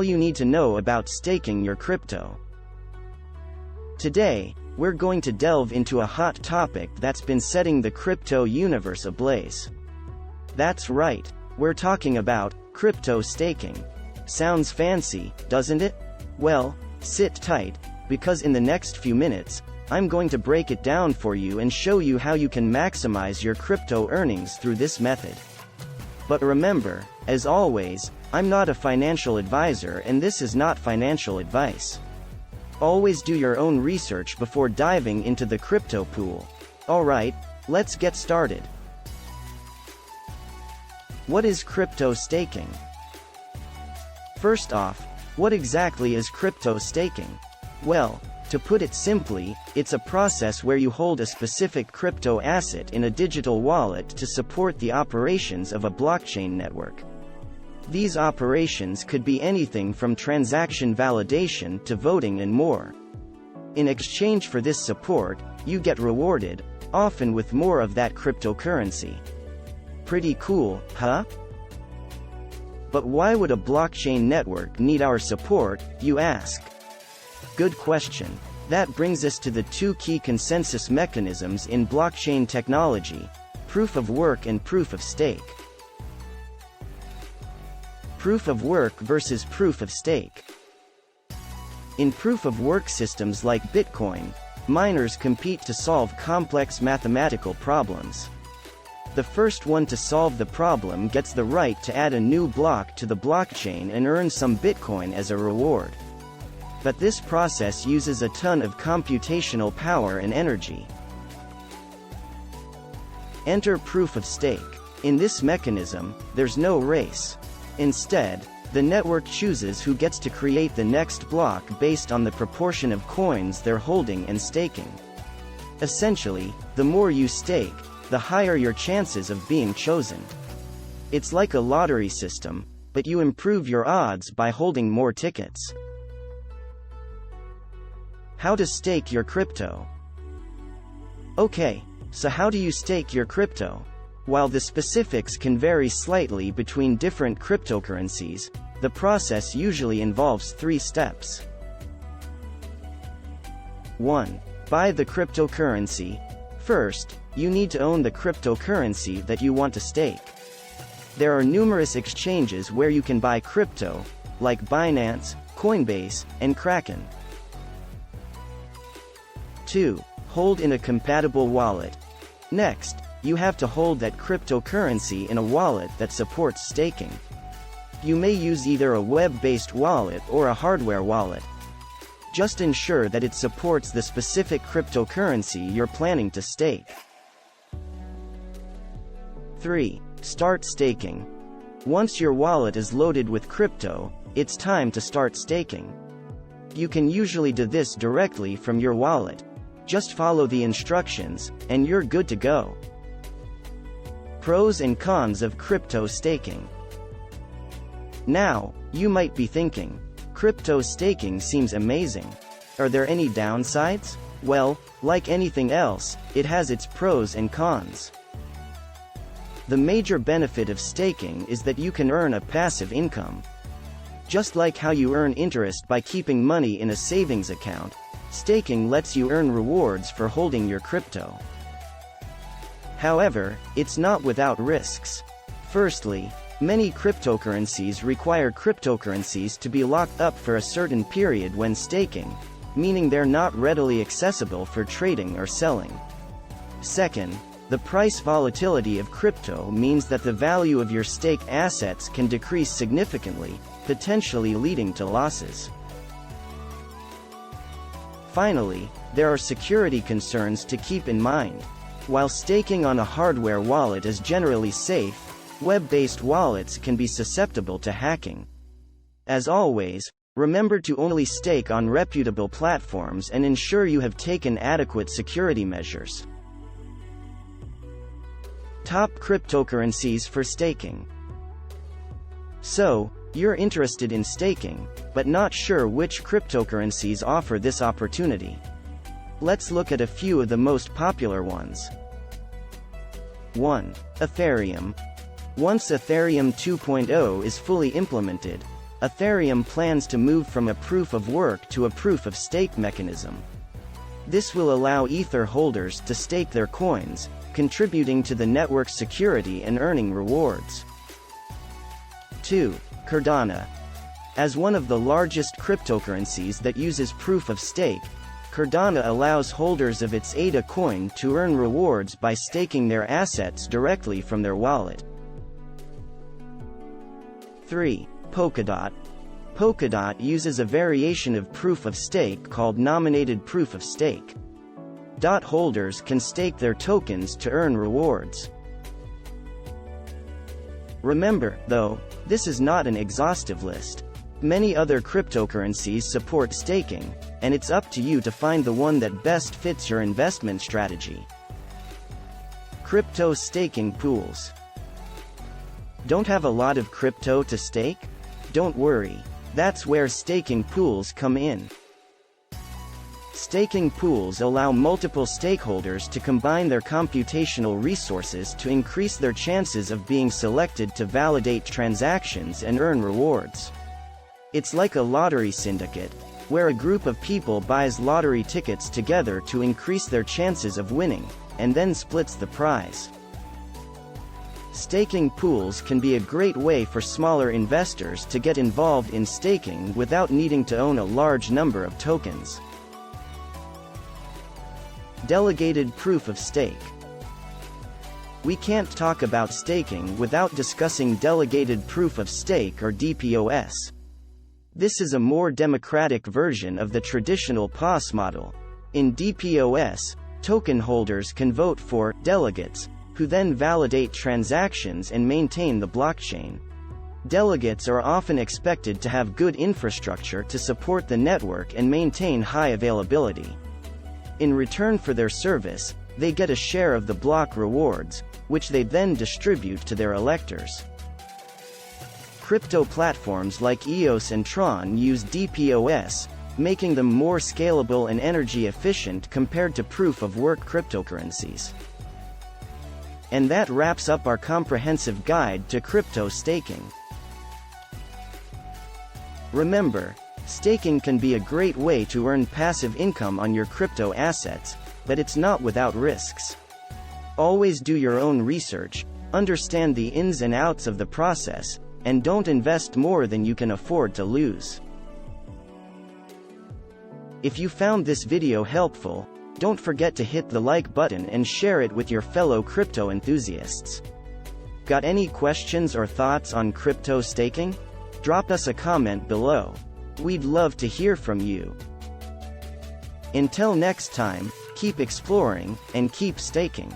all you need to know about staking your crypto. Today, we're going to delve into a hot topic that's been setting the crypto universe ablaze. That's right, we're talking about crypto staking. Sounds fancy, doesn't it? Well, sit tight, because in the next few minutes, I'm going to break it down for you and show you how you can maximize your crypto earnings through this method. But remember, as always, I'm not a financial advisor and this is not financial advice. Always do your own research before diving into the crypto pool. Alright, let's get started. What is crypto staking? First off, what exactly is crypto staking? Well, to put it simply, it's a process where you hold a specific crypto asset in a digital wallet to support the operations of a blockchain network. These operations could be anything from transaction validation to voting and more. In exchange for this support, you get rewarded, often with more of that cryptocurrency. Pretty cool, huh? But why would a blockchain network need our support, you ask? Good question. That brings us to the two key consensus mechanisms in blockchain technology: proof of work and proof of stake. Proof of work versus proof of stake. In proof of work systems like Bitcoin, miners compete to solve complex mathematical problems. The first one to solve the problem gets the right to add a new block to the blockchain and earn some Bitcoin as a reward. But this process uses a ton of computational power and energy. Enter proof of stake. In this mechanism, there's no race. Instead, the network chooses who gets to create the next block based on the proportion of coins they're holding and staking. Essentially, the more you stake, the higher your chances of being chosen. It's like a lottery system, but you improve your odds by holding more tickets. How to stake your crypto. Okay, so how do you stake your crypto? While the specifics can vary slightly between different cryptocurrencies, the process usually involves 3 steps. 1. Buy the cryptocurrency. First, you need to own the cryptocurrency that you want to stake. There are numerous exchanges where you can buy crypto, like Binance, Coinbase, and Kraken. 2. Hold in a compatible wallet. Next, you have to hold that cryptocurrency in a wallet that supports staking. You may use either a web-based wallet or a hardware wallet. Just ensure that it supports the specific cryptocurrency you're planning to stake. 3. Start staking. Once your wallet is loaded with crypto, it's time to start staking. You can usually do this directly from your wallet. Just follow the instructions, and you're good to go. Pros and cons of crypto staking. Now, you might be thinking, crypto staking seems amazing. Are there any downsides? Well, like anything else, it has its pros and cons. The major benefit of staking is that you can earn a passive income. Just like how you earn interest by keeping money in a savings account, staking lets you earn rewards for holding your crypto. However, it's not without risks. Firstly, many cryptocurrencies require cryptocurrencies to be locked up for a certain period when staking, meaning they're not readily accessible for trading or selling. Second, the price volatility of crypto means that the value of your staked assets can decrease significantly, potentially leading to losses. Finally, there are security concerns to keep in mind. While staking on a hardware wallet is generally safe, web-based wallets can be susceptible to hacking. As always, remember to only stake on reputable platforms and ensure you have taken adequate security measures. Top cryptocurrencies for staking. So, you're interested in staking, but not sure which cryptocurrencies offer this opportunity. Let's look at a few of the most popular ones. 1. Ethereum. Once Ethereum 2.0 is fully implemented, Ethereum plans to move from a proof-of-work to a proof-of-stake mechanism. This will allow Ether holders to stake their coins, contributing to the network's security and earning rewards. 2. Cardano. As one of the largest cryptocurrencies that uses proof-of-stake, Cardano allows holders of its ADA coin to earn rewards by staking their assets directly from their wallet. 3. Polkadot. Polkadot uses a variation of proof-of-stake called nominated proof-of-stake. DOT holders can stake their tokens to earn rewards. Remember, though, this is not an exhaustive list. Many other cryptocurrencies support staking, and it's up to you to find the one that best fits your investment strategy. Crypto staking pools. Don't have a lot of crypto to stake? Don't worry. That's where staking pools come in. Staking pools allow multiple stakeholders to combine their computational resources to increase their chances of being selected to validate transactions and earn rewards. It's like a lottery syndicate, where a group of people buys lottery tickets together to increase their chances of winning, and then splits the prize. Staking pools can be a great way for smaller investors to get involved in staking without needing to own a large number of tokens. Delegated proof of stake. We can't talk about staking without discussing delegated proof of stake or DPoS. This is a more democratic version of the traditional PoS model. In DPoS, token holders can vote for delegates, who then validate transactions and maintain the blockchain. Delegates are often expected to have good infrastructure to support the network and maintain high availability. In return for their service, they get a share of the block rewards, which they then distribute to their electors. Crypto platforms like EOS and Tron use DPoS, making them more scalable and energy efficient compared to proof-of-work cryptocurrencies. And that wraps up our comprehensive guide to crypto staking. Remember, staking can be a great way to earn passive income on your crypto assets, but it's not without risks. Always do your own research, understand the ins and outs of the process, and don't invest more than you can afford to lose. If you found this video helpful, don't forget to hit the like button and share it with your fellow crypto enthusiasts. Got any questions or thoughts on crypto staking? Drop us a comment below. We'd love to hear from you. Until next time, keep exploring, and keep staking.